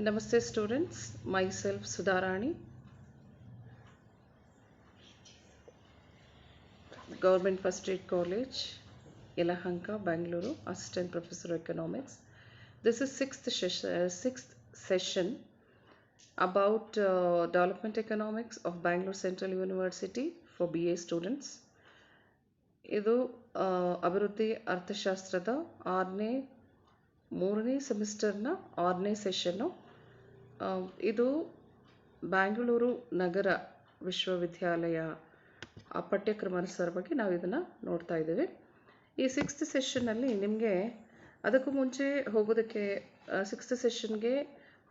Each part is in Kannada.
Namaste students, myself Sudharani, Government First Aid College, Yelahanka, Bangalore, Assistant Professor of Economics. This is sixth session about Development Economics of Bangalore Central University for BA students. ಇದು ಅಭಿವೃದ್ಧಿ ಅರ್ಥಶಾಸ್ತ್ರದ ಮೂರನೇ ಸೆಮಿಸ್ಟರ್ನ 6ನೇ ಸೆಷನ್ನು. ಇದು ಬ್ಯಾಂಗಳೂರು ನಗರ ವಿಶ್ವವಿದ್ಯಾಲಯ ಪಠ್ಯಕ್ರಮದ ಬಗ್ಗೆ ನಾವು ಇದನ್ನು ನೋಡ್ತಾ ಇದ್ದೇವೆ. ಈ ಸಿಕ್ಸ್ತ್ ಸೆಷನ್ನಲ್ಲಿ ನಿಮಗೆ ಅದಕ್ಕೂ ಮುಂಚೆ ಹೋಗೋದಕ್ಕೆ ಸಿಕ್ಸ್ತ್ ಸೆಷನ್ಗೆ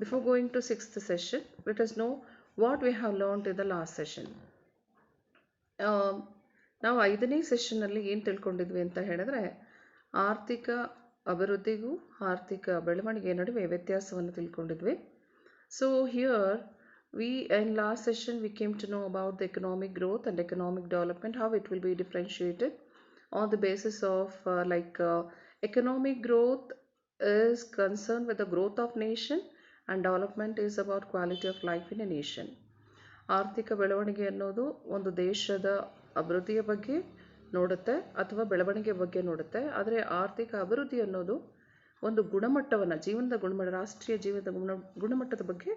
before going to sixth session let us know what we have learned in the last session. ನಾವು 5ನೇ ಸೆಷನ್ನಲ್ಲಿ ಏನು ತಿಳ್ಕೊಂಡಿದ್ವಿ ಅಂತ ಹೇಳಿದ್ರೆ, ಆರ್ಥಿಕ ಅಭಿವೃದ್ಧಿಗೂ ಆರ್ಥಿಕ ಬೆಳವಣಿಗೆ ನಡುವೆ ವ್ಯತ್ಯಾಸವನ್ನು ತಿಳ್ಕೊಂಡಿದ್ವಿ. So here in last session we came to know about the economic growth and economic development, how it will be differentiated on the basis of economic growth is concerned with the growth of nation and development is about quality of life in a nation. ಆರ್ಥಿಕ ಬೆಳವಣಿಗೆ ಅನ್ನೋದು ಒಂದು ದೇಶದ ಅಭಿವೃದ್ಧಿಯ ಬಗ್ಗೆ ನೋಡುತ್ತೆ ಅಥವಾ ಬೆಳವಣಿಗೆ ಬಗ್ಗೆ ನೋಡುತ್ತೆ. ಆದರೆ ಆರ್ಥಿಕ ಅಭಿವೃದ್ಧಿ ಅನ್ನೋದು ಒಂದು ಗುಣಮಟ್ಟವನ್ನು, ಜೀವನದ ಗುಣಮಟ್ಟ, ರಾಷ್ಟ್ರೀಯ ಜೀವನದ ಗುಣಮಟ್ಟದ ಬಗ್ಗೆ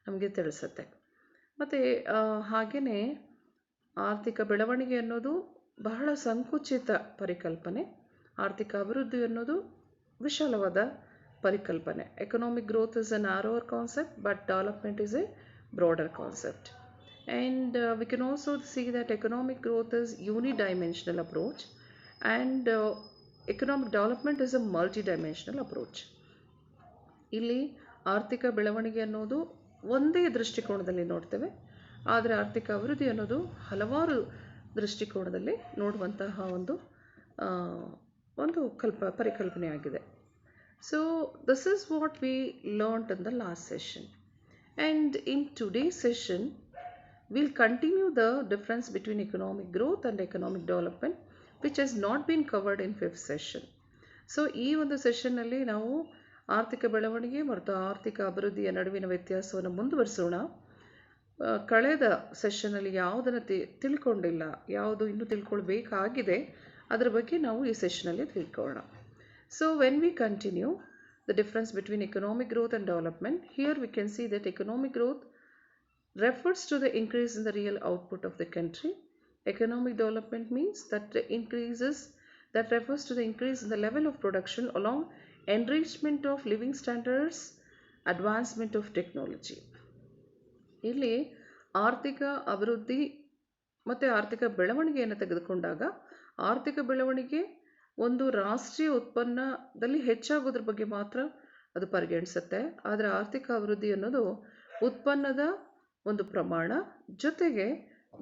ನಮಗೆ ತಿಳಿಸುತ್ತೆ. ಮತ್ತು ಹಾಗೆಯೇ ಆರ್ಥಿಕ ಬೆಳವಣಿಗೆ ಅನ್ನೋದು ಬಹಳ ಸಂಕುಚಿತ ಪರಿಕಲ್ಪನೆ, ಆರ್ಥಿಕ ಅಭಿವೃದ್ಧಿ ಅನ್ನೋದು ವಿಶಾಲವಾದ ಪರಿಕಲ್ಪನೆ. Economic growth is a ನ್ಯಾರೋವರ್ concept but development is A broader concept. And we can also see that economic growth is unidimensional approach and economic development is a multidimensional approach. ಇಲ್ಲಿ ಆರ್ಥಿಕ ಬೆಳವಣಿಗೆ ಅನ್ನೋದು ಒಂದೇ ದೃಷ್ಟಿಕೋನದಲ್ಲಿ ನೋಡ್ತೇವೆ, ಆದರೆ ಆರ್ಥಿಕ ಅಭಿವೃದ್ಧಿ ಅನ್ನೋದು ಹಲವಾರು ದೃಷ್ಟಿಕೋನದಲ್ಲಿ ನೋಡುವಂತಹ ಒಂದು ಪರಿಕಲ್ಪನೆಯಾಗಿದೆ. So this is what we learned in the last session, and in today's session we'll continue the difference between economic growth and economic development which has not been covered in 5th session. So ಈ ಒಂದು ಸೆಷನ್ನಲ್ಲಿ ನಾವು ಆರ್ಥಿಕ ಬೆಳವಣಿಗೆ ಮತ್ತು ಆರ್ಥಿಕ ಅಭಿವೃದ್ಧಿಯ ನಡುವಿನ ವ್ಯತ್ಯಾಸವನ್ನು ಮುಂದುವರಿಸೋಣ. ಕಳೆದ ಸೆಷನ್ನಲ್ಲಿ ಯಾವುದನ್ನು ತಿಳ್ಕೊಂಡಿಲ್ಲ, ಯಾವುದು ಇನ್ನೂ ತಿಳ್ಕೊಳ್ಬೇಕಾಗಿದೆ, ಅದರ ಬಗ್ಗೆ ನಾವು ಈ ಸೆಷನ್ನಲ್ಲಿ ತಿಳ್ಕೊಳ್ಳೋಣ. So when we continue the difference between economic growth and development, here we can see that economic growth refers to the increase in the real output of the country. Economic development means that refers to the increase in the level of production along enrichment of living standards, advancement of technology. ಇಲ್ಲಿ ಆರ್ಥಿಕ ಅಭಿವೃದ್ಧಿ ಮತ್ತು ಆರ್ಥಿಕ ಬೆಳವಣಿಗೆಯನ್ನು ತೆಗೆದುಕೊಂಡಾಗ ಆರ್ಥಿಕ ಬೆಳವಣಿಗೆ ಒಂದು ರಾಷ್ಟ್ರೀಯ ಉತ್ಪನ್ನದಲ್ಲಿ ಹೆಚ್ಚಾಗೋದ್ರ ಬಗ್ಗೆ ಮಾತ್ರ ಅದು ಪರಿಗಣಿಸುತ್ತೆ. ಆದರೆ ಆರ್ಥಿಕ ಅಭಿವೃದ್ಧಿ ಅನ್ನೋದು ಉತ್ಪನ್ನದ ಒಂದು ಪ್ರಮಾಣ ಜೊತೆಗೆ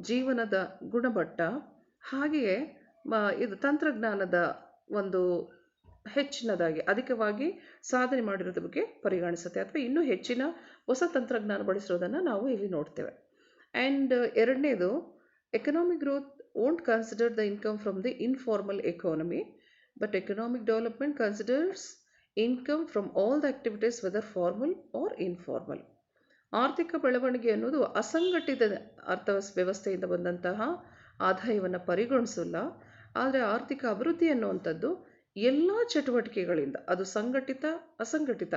ಜೀವನದ ಗುಣಮಟ್ಟ, ಹಾಗೆಯೇ ಇದು ತಂತ್ರಜ್ಞಾನದ ಒಂದು ಹೆಚ್ಚಿನದಾಗಿ ಅಧಿಕವಾಗಿ ಸಾಧನೆ ಮಾಡಿರೋದ್ರ ಬಗ್ಗೆ ಪರಿಗಣಿಸುತ್ತೆ, ಅಥವಾ ಇನ್ನೂ ಹೆಚ್ಚಿನ ಹೊಸ ತಂತ್ರಜ್ಞಾನ ಬಳಸಿರೋದನ್ನು ನಾವು ಇಲ್ಲಿ ನೋಡ್ತೇವೆ. ಆ್ಯಂಡ್ ಎರಡನೇದು, economic growth won't consider the income from the informal economy, but economic development considers income from all the activities whether formal or informal. ಆರ್ಥಿಕ ಬೆಳವಣಿಗೆ ಅನ್ನೋದು ಅಸಂಘಟಿತ ವ್ಯವಸ್ಥೆಯಿಂದ ಬಂದಂತಹ ಆದಾಯವನ್ನು ಪರಿಗಣಿಸಲ್ಲ, ಆದರೆ ಆರ್ಥಿಕ ಅಭಿವೃದ್ಧಿ ಅನ್ನುವಂಥದ್ದು ಎಲ್ಲ ಚಟುವಟಿಕೆಗಳಿಂದ, ಅದು ಸಂಘಟಿತ ಅಸಂಘಟಿತ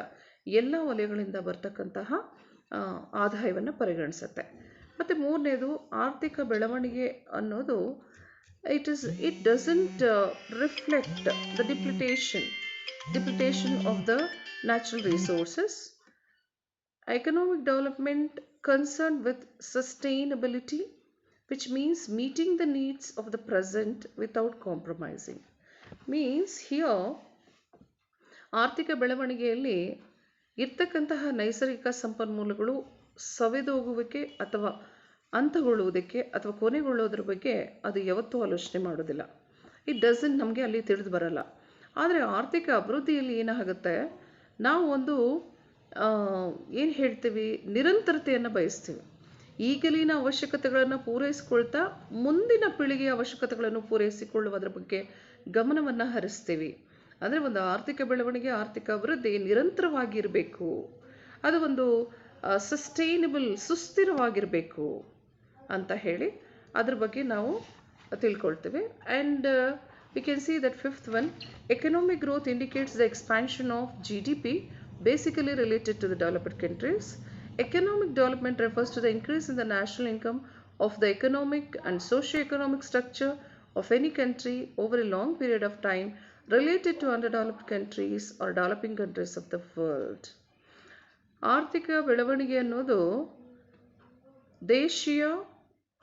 ಎಲ್ಲ ವಲಯಗಳಿಂದ ಬರ್ತಕ್ಕಂತಹ ಆದಾಯವನ್ನು ಪರಿಗಣಿಸುತ್ತೆ. ಮತ್ತು ಮೂರನೇದು, ಆರ್ಥಿಕ ಬೆಳವಣಿಗೆ ಅನ್ನೋದು it doesn't reflect the depletion of the natural resources. Economic development concerned with sustainability, which means meeting the needs of the present without compromising. Means here ಆರ್ಥಿಕ ಬೆಳವಣಿಗೆಯಲ್ಲಿ ಇರ್ತಕ್ಕಂತಹ ನೈಸರ್ಗಿಕ ಸಂಪನ್ಮೂಲಗಳು ಸವೆದೋಗುವಿಕೆ ಅಥವಾ ಅಂತ್ಯಗೊಳ್ಳುವುದಕ್ಕೆ ಅಥವಾ ಕೊನೆಗೊಳ್ಳೋದ್ರ ಬಗ್ಗೆ ಅದು ಯಾವತ್ತೂ ಆಲೋಚನೆ ಮಾಡೋದಿಲ್ಲ. ನಮಗೆ ಅಲ್ಲಿ ತಿಳಿದು ಬರಲ್ಲ. ಆದರೆ ಆರ್ಥಿಕ ಅಭಿವೃದ್ಧಿಯಲ್ಲಿ ಏನಾಗುತ್ತೆ, ನಾವು ಏನು ಹೇಳ್ತೀವಿ, ನಿರಂತರತೆಯನ್ನು ಬಯಸ್ತೀವಿ. ಈಗಲಿನ ಅವಶ್ಯಕತೆಗಳನ್ನು ಪೂರೈಸಿಕೊಳ್ತಾ ಮುಂದಿನ ಪೀಳಿಗೆಯ ಅವಶ್ಯಕತೆಗಳನ್ನು ಪೂರೈಸಿಕೊಳ್ಳುವುದರ ಬಗ್ಗೆ ಗಮನವನ್ನು ಹರಿಸ್ತೀವಿ. ಅಂದರೆ ಒಂದು ಆರ್ಥಿಕ ಬೆಳವಣಿಗೆ, ಆರ್ಥಿಕ ಅಭಿವೃದ್ಧಿ ನಿರಂತರವಾಗಿರಬೇಕು. ಅದು ಒಂದು ಸಸ್ಟೈನಬಲ್, ಸುಸ್ಥಿರವಾಗಿರಬೇಕು ಅಂತ ಹೇಳಿ ಅದ್ರ ಬಗ್ಗೆ ನಾವು ತಿಳ್ಕೊಳ್ತೇವೆ. And we can see that fifth one, economic growth indicates the expansion of GDP basically related to the developed countries. Economic development refers to the increase in the national income of the economic and socio-economic structure of any country over a long period of time related to underdeveloped countries or developing countries of the world. ಆರ್ಥಿಕ ಬೆಳವಣಿಗೆ ಅನ್ನೋದು ದೇಶೀಯ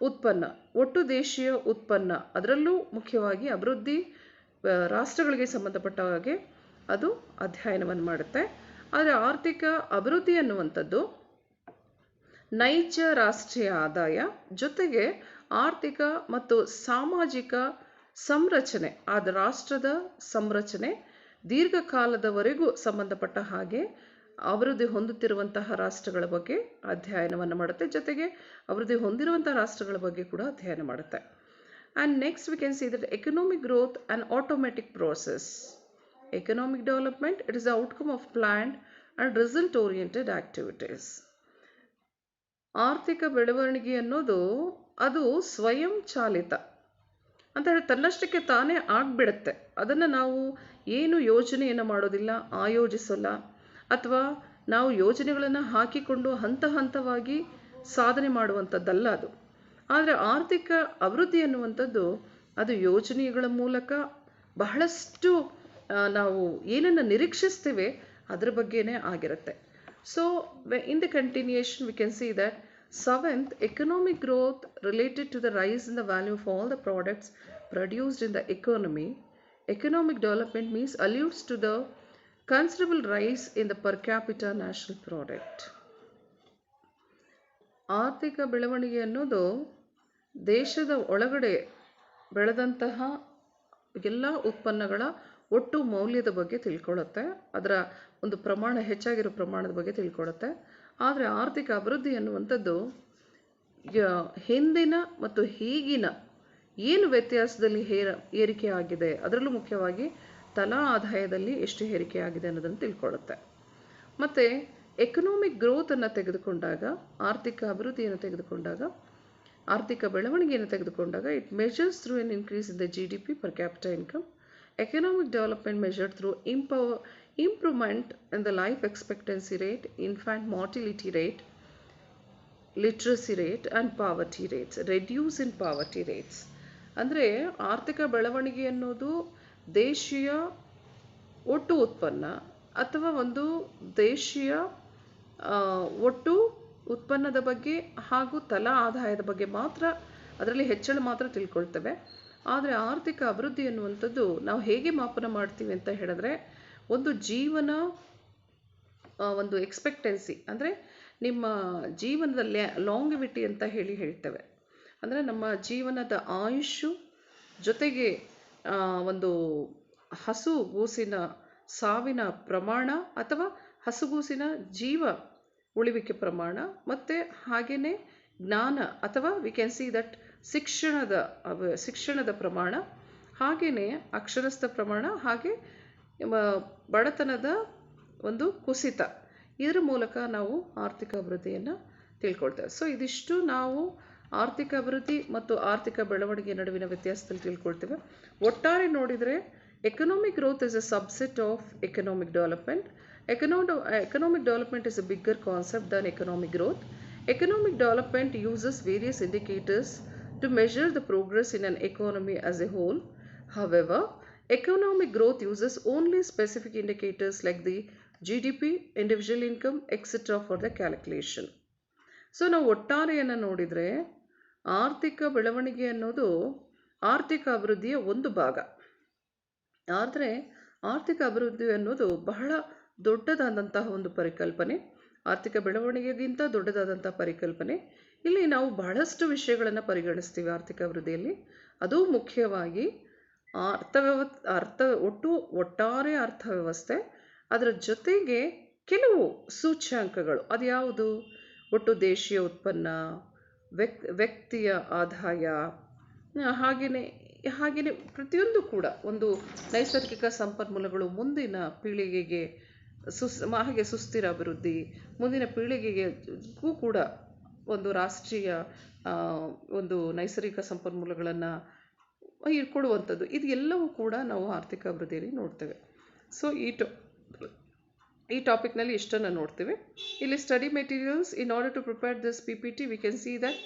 ಉತ್ಪನ್ನ, ಒಟ್ಟು ದೇಶೀಯ ಉತ್ಪನ್ನ, ಅದರಲ್ಲೂ ಮುಖ್ಯವಾಗಿ ಅಭಿವೃದ್ಧಿ ರಾಷ್ಟ್ರಗಳಿಗೆ ಸಂಬಂಧಪಟ್ಟ ಹಾಗೆ ಅದು ಅಧ್ಯಯನವನ್ನು ಮಾಡುತ್ತೆ. ಆದರೆ ಆರ್ಥಿಕ ಅಭಿವೃದ್ಧಿ ಅನ್ನುವಂಥದ್ದು ನೈಜ ರಾಷ್ಟ್ರೀಯ ಆದಾಯ ಜೊತೆಗೆ ಆರ್ಥಿಕ ಮತ್ತು ಸಾಮಾಜಿಕ ಸಂರಚನೆ, ಆದ ರಾಷ್ಟ್ರದ ಸಂರಚನೆ ದೀರ್ಘಕಾಲದವರೆಗೂ ಸಂಬಂಧಪಟ್ಟ ಹಾಗೆ ಅಭಿವೃದ್ಧಿ ಹೊಂದುತ್ತಿರುವಂತಹ ರಾಷ್ಟ್ರಗಳ ಬಗ್ಗೆ ಅಧ್ಯಯನವನ್ನು ಮಾಡುತ್ತೆ, ಜೊತೆಗೆ ಅಭಿವೃದ್ಧಿ ಹೊಂದಿರುವಂತಹ ರಾಷ್ಟ್ರಗಳ ಬಗ್ಗೆ ಕೂಡ ಅಧ್ಯಯನ ಮಾಡುತ್ತೆ. And next we can see that economic growth and automatic process. Economic development it is the outcome of planned and result oriented activities. ಆರ್ಥಿಕ ಬೆಳವಣಿಗೆ ಅನ್ನೋದು ಅದು ಸ್ವಯಂ ಚಾಲಿತ ಅಂತ ಹೇಳಿ ತನ್ನಷ್ಟಕ್ಕೆ ತಾನೇ ಆಗಿಬಿಡುತ್ತೆ. ಅದನ್ನು ನಾವು ಏನು ಯೋಜನೆಯನ್ನು ಮಾಡೋದಿಲ್ಲ, ಆಯೋಜಿಸಲ್ಲ, ಅಥವಾ ನಾವು ಯೋಜನೆಗಳನ್ನು ಹಾಕಿಕೊಂಡು ಹಂತ ಹಂತವಾಗಿ ಸಾಧನೆ ಮಾಡುವಂಥದ್ದಲ್ಲ ಅದು. ಆದರೆ ಆರ್ಥಿಕ ಅಭಿವೃದ್ಧಿ ಅನ್ನುವಂಥದ್ದು ಅದು ಯೋಜನೆಗಳ ಮೂಲಕ ಬಹಳಷ್ಟು ನಾವು ಏನನ್ನು ನಿರೀಕ್ಷಿಸ್ತೇವೆ ಅದರ ಬಗ್ಗೆನೇ ಆಗಿರುತ್ತೆ. So in the continuation V can see that seventh, economic growth related to the rise in the value of all the products produced in the economy. Economic development means alludes to the considerable rise in the per capita national product. ಆರ್ಥಿಕ ಬೆಳವಣಿಗೆ ಅನ್ನೋದು ದೇಶದ ಒಳಗಡೆ ಬೆಳೆದಂತಹ ಎಲ್ಲ ಉತ್ಪನ್ನಗಳ ಒಟ್ಟು ಮೌಲ್ಯದ ಬಗ್ಗೆ ತಿಳ್ಕೊಳ್ಳುತ್ತೆ, ಅದರ ಒಂದು ಪ್ರಮಾಣ ಹೆಚ್ಚಾಗಿರೋ ಪ್ರಮಾಣದ ಬಗ್ಗೆ ತಿಳ್ಕೊಳ್ಳುತ್ತೆ. ಆದರೆ ಆರ್ಥಿಕ ಅಭಿವೃದ್ಧಿ ಅನ್ನುವಂಥದ್ದು ಹಿಂದಿನ ಮತ್ತು ಈಗಿನ ಏನು ವ್ಯತ್ಯಾಸದಲ್ಲಿ ಏರಿಕೆ ಆಗಿದೆ, ಅದರಲ್ಲೂ ಮುಖ್ಯವಾಗಿ ತಲಾ ಆದಾಯದಲ್ಲಿ ಎಷ್ಟು ಏರಿಕೆ ಆಗಿದೆ ಅನ್ನೋದನ್ನು ತಿಳ್ಕೊಳ್ಳುತ್ತೆ. ಮತ್ತು ಎಕನಾಮಿಕ್ ಗ್ರೋತನ್ನು ತೆಗೆದುಕೊಂಡಾಗ, ಆರ್ಥಿಕ ಅಭಿವೃದ್ಧಿಯನ್ನು ತೆಗೆದುಕೊಂಡಾಗ, ಆರ್ಥಿಕ ಬೆಳವಣಿಗೆಯನ್ನು ತೆಗೆದುಕೊಂಡಾಗ it measures through N increase in the GDP per capita income. Economic development measured through improvement in the life expectancy rate, infant mortality rate, literacy rate and poverty rates, reduce in poverty rates. ಅಂದರೆ ಆರ್ಥಿಕ ಬೆಳವಣಿಗೆ ಅನ್ನೋದು ದೇಶೀಯ ಒಟ್ಟು ಉತ್ಪನ್ನ ಅಥವಾ ಒಂದು ದೇಶೀಯ ಒಟ್ಟು ಉತ್ಪನ್ನದ ಬಗ್ಗೆ ಹಾಗೂ ತಲಾ ಆದಾಯದ ಬಗ್ಗೆ ಮಾತ್ರ, ಅದರಲ್ಲಿ ಹೆಚ್ಚಳ ಮಾತ್ರ ತಿಳ್ಕೊಳ್ತೇವೆ. ಆದರೆ ಆರ್ಥಿಕ ಅಭಿವೃದ್ಧಿ ಅನ್ನುವಂಥದ್ದು ನಾವು ಹೇಗೆ ಮಾಪನ ಮಾಡ್ತೀವಿ ಅಂತ ಹೇಳಿದ್ರೆ, ಒಂದು ಜೀವನ, ಒಂದು ಎಕ್ಸ್ಪೆಕ್ಟೆನ್ಸಿ, ಅಂದರೆ ನಿಮ್ಮ ಜೀವನದ ಲಾಂಗಿವಿಟಿ ಅಂತ ಹೇಳ್ತೇವೆ. ಅಂದರೆ ನಮ್ಮ ಜೀವನದ ಆಯುಷ್ಯು ಜೊತೆಗೆ ಒಂದು ಹಸುಗೂಸಿನ ಸಾವಿನ ಪ್ರಮಾಣ ಅಥವಾ ಹಸುಗೂಸಿನ ಜೀವ ಉಳಿವಿಕೆ ಪ್ರಮಾಣ, ಮತ್ತು ಹಾಗೆಯೇ ಜ್ಞಾನ ಅಥವಾ ವಿ ಕ್ಯಾನ್ ಸಿ ದಟ್ ಶಿಕ್ಷಣದ ಪ್ರಮಾಣ, ಹಾಗೆಯೇ ಅಕ್ಷರಸ್ಥ ಪ್ರಮಾಣ, ಹಾಗೆ ಬಡತನದ ಒಂದು ಕುಸಿತ, ಇದರ ಮೂಲಕ ನಾವು ಆರ್ಥಿಕ ಅಭಿವೃದ್ಧಿಯನ್ನು ತಿಳ್ಕೊಳ್ತೇವೆ. ಸೊ ಇದಿಷ್ಟು ನಾವು ಆರ್ಥಿಕ ಅಭಿವೃದ್ಧಿ ಮತ್ತು ಆರ್ಥಿಕ ಬೆಳವಣಿಗೆ ನಡುವಿನ ವ್ಯತ್ಯಾಸದಲ್ಲಿ ತಿಳ್ಕೊಳ್ತೇವೆ. ಒಟ್ಟಾರೆ ನೋಡಿದರೆ economic growth is A subset of economic development. Economic development is a bigger concept than economic growth. Economic development uses various indicators to measure the progress in an economy as a whole. However, economic growth uses only specific indicators like the GDP, individual income, etc. for the calculation. So ನಾವು ಒಟ್ಟಾರೆಯನ್ನು ನೋಡಿದರೆ ಆರ್ಥಿಕ ಬೆಳವಣಿಗೆ ಅನ್ನೋದು ಆರ್ಥಿಕ ಅಭಿವೃದ್ಧಿಯ ಒಂದು ಭಾಗ. ಆದರೆ ಆರ್ಥಿಕ ಅಭಿವೃದ್ಧಿ ಅನ್ನೋದು ಬಹಳ ದೊಡ್ಡದಾದಂತಹ ಒಂದು ಪರಿಕಲ್ಪನೆ, ಆರ್ಥಿಕ ಬೆಳವಣಿಗೆಗಿಂತ ದೊಡ್ಡದಾದಂತಹ ಪರಿಕಲ್ಪನೆ. ಇಲ್ಲಿ ನಾವು ಬಹಳಷ್ಟು ವಿಷಯಗಳನ್ನು ಪರಿಗಣಿಸ್ತೀವಿ ಆರ್ಥಿಕ ಅಭಿವೃದ್ಧಿಯಲ್ಲಿ. ಅದು ಮುಖ್ಯವಾಗಿ ಒಟ್ಟಾರೆ ಅರ್ಥವ್ಯವಸ್ಥೆ, ಅದರ ಜೊತೆಗೆ ಕೆಲವು ಸೂಚ್ಯಾಂಕಗಳು. ಅದು ಯಾವುದು? ಒಟ್ಟು ದೇಶೀಯ ಉತ್ಪನ್ನ, ವ್ಯಕ್ತಿಯ ಆದಾಯ, ಹಾಗೆಯೇ ಪ್ರತಿಯೊಂದು ಕೂಡ ಒಂದು ನೈಸರ್ಗಿಕ ಸಂಪನ್ಮೂಲಗಳು ಮುಂದಿನ ಪೀಳಿಗೆಗೆ ಹಾಗೆ ಸುಸ್ಥಿರ ಅಭಿವೃದ್ಧಿ, ಮುಂದಿನ ಪೀಳಿಗೆಗೂ ಕೂಡ ಒಂದು ರಾಷ್ಟ್ರೀಯ ಒಂದು ನೈಸರ್ಗಿಕ ಸಂಪನ್ಮೂಲಗಳನ್ನು ಕೊಡುವಂಥದ್ದು, ಇದು ಎಲ್ಲವೂ ಕೂಡ ನಾವು ಆರ್ಥಿಕ ಅಭಿವೃದ್ಧಿಯಲ್ಲಿ ನೋಡ್ತೇವೆ. ಸೊ ಈ ಟಾಪಿಕ್ನಲ್ಲಿ ಇಷ್ಟನ್ನು ನೋಡ್ತೇವೆ. ಇಲ್ಲಿ study materials in order to prepare this PPT we can see that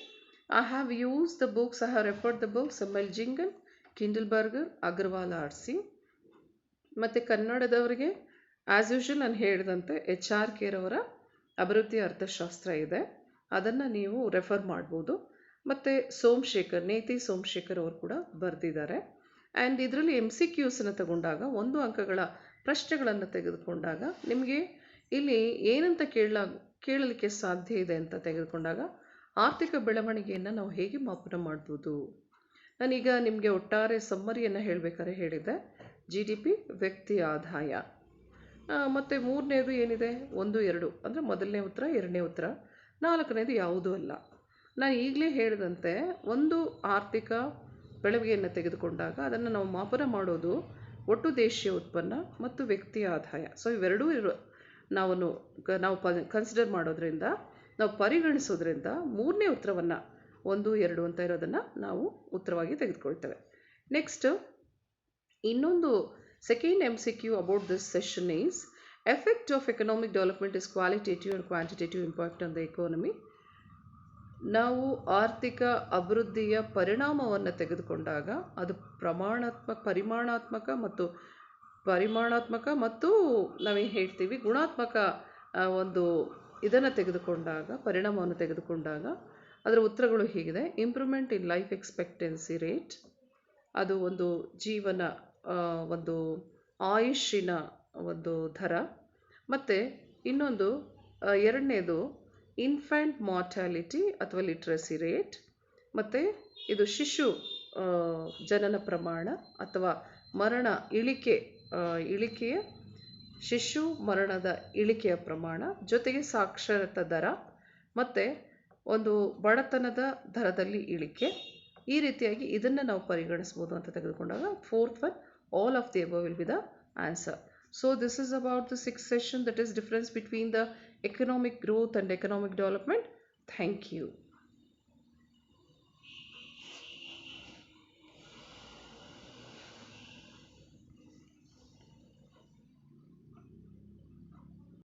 I have used the books, I have referred the books ML Jingle, Kindleberger, Agarwal RC. ಮತ್ತು ಕನ್ನಡದವರಿಗೆ ಆ್ಯಸ್ ಯೂಶುವಲ್ ನಾನು ಹೇಳಿದಂತೆ HR ಕೇರ್ ಅವರ ಅಭಿವೃದ್ಧಿ ಅರ್ಥಶಾಸ್ತ್ರ ಇದೆ, ಅದನ್ನು ನೀವು ರೆಫರ್ ಮಾಡ್ಬೋದು. ಮತ್ತು ನೇತಿ ಸೋಮಶೇಖರ್ ಅವರು ಕೂಡ ಬರೆದಿದ್ದಾರೆ. ಆ್ಯಂಡ್ ಇದರಲ್ಲಿ MCQಸನ್ನು ತಗೊಂಡಾಗ 1 ಅಂಕಗಳ ಪ್ರಶ್ನೆಗಳನ್ನು ತೆಗೆದುಕೊಂಡಾಗ ನಿಮಗೆ ಇಲ್ಲಿ ಏನಂತ ಕೇಳಲಿಕ್ಕೆ ಸಾಧ್ಯ ಇದೆ ಅಂತ ತೆಗೆದುಕೊಂಡಾಗ ಆರ್ಥಿಕ ಬೆಳವಣಿಗೆಯನ್ನು ನಾವು ಹೇಗೆ ಮಾಪನ ಮಾಡ್ಬೋದು. ನಾನೀಗ ನಿಮಗೆ ಒಟ್ಟಾರೆ ಸಮ್ಮರಿಯನ್ನು ಹೇಳಬೇಕಾದ್ರೆ ಹೇಳಿದ್ದೆ GDP, ವ್ಯಕ್ತಿ ಆದಾಯ, ಮತ್ತು 3ನೇದು ಏನಿದೆ 1, 2 ಅಂದರೆ ಮೊದಲನೇ ಉತ್ತರ, 2ನೇ ಉತ್ತರ, 4ನೇದು ಯಾವುದೂ ಅಲ್ಲ. ನಾನು ಈಗಲೇ ಹೇಳಿದಂತೆ ಒಂದು ಆರ್ಥಿಕ ಬೆಳವಣಿಗೆಯನ್ನು ತೆಗೆದುಕೊಂಡಾಗ ಅದನ್ನು ನಾವು ಮಾಪನ ಮಾಡೋದು ಒಟ್ಟು ದೇಶೀಯ ಉತ್ಪನ್ನ ಮತ್ತು ವ್ಯಕ್ತಿ ಆದಾಯ. ಸೊ ಇವೆರಡೂ ನಾವು ಕನ್ಸಿಡರ್ ಮಾಡೋದ್ರಿಂದ, ನಾವು ಪರಿಗಣಿಸೋದ್ರಿಂದ 3ನೇ ಉತ್ತರವನ್ನು 1, 2 ಅಂತ ಇರೋದನ್ನು ನಾವು ಉತ್ತರವಾಗಿ ತೆಗೆದುಕೊಳ್ತೇವೆ. ನೆಕ್ಸ್ಟ್ ಇನ್ನೊಂದು second MCQ about this session is effect of economic development is qualitative and quantitative impact on the economy. ನಾವು ಆರ್ಥಿಕ ಅಭಿವೃದ್ಧಿಯ ಪರಿಣಾಮವನ್ನು ತೆಗೆದುಕೊಂಡಾಗ ಅದು ಪರಿಮಾಣಾತ್ಮಕ ಮತ್ತು ನಾವೇನು ಹೇಳ್ತೀವಿ ಗುಣಾತ್ಮಕ ಒಂದು ಇದನ್ನು ತೆಗೆದುಕೊಂಡಾಗ, ಪರಿಣಾಮವನ್ನು ತೆಗೆದುಕೊಂಡಾಗ ಅದರ ಉತ್ತರಗಳು ಹೀಗಿದೆ. Improvement in life expectancy rate, ಅದು ಒಂದು ಜೀವನ ಒಂದು ಆಯುಷ್ಯನ ಒಂದು ದರ. ಮತ್ತು ಇನ್ನೊಂದು 2ನೇದು ಇನ್ಫ್ಯಾಂಟ್ ಮಾರ್ಟಾಲಿಟಿ ಅಥವಾ ಲಿಟ್ರಸಿ ರೇಟ್, ಮತ್ತು ಇದು ಶಿಶು ಜನನ ಪ್ರಮಾಣ ಅಥವಾ ಮರಣ ಇಳಿಕೆಯ ಶಿಶು ಮರಣದ ಇಳಿಕೆಯ ಪ್ರಮಾಣ, ಜೊತೆಗೆ ಸಾಕ್ಷರತಾ ದರ ಮತ್ತು ಒಂದು ಬಡತನದ ದರದಲ್ಲಿ ಇಳಿಕೆ. ಈ ರೀತಿಯಾಗಿ ಇದನ್ನು ನಾವು ಪರಿಗಣಿಸ್ಬೋದು ಅಂತ ತೆಗೆದುಕೊಂಡಾಗ 4th one, all of the above will be the answer. So this is about the 6th session, that is difference between the economic growth and economic development. Thank you.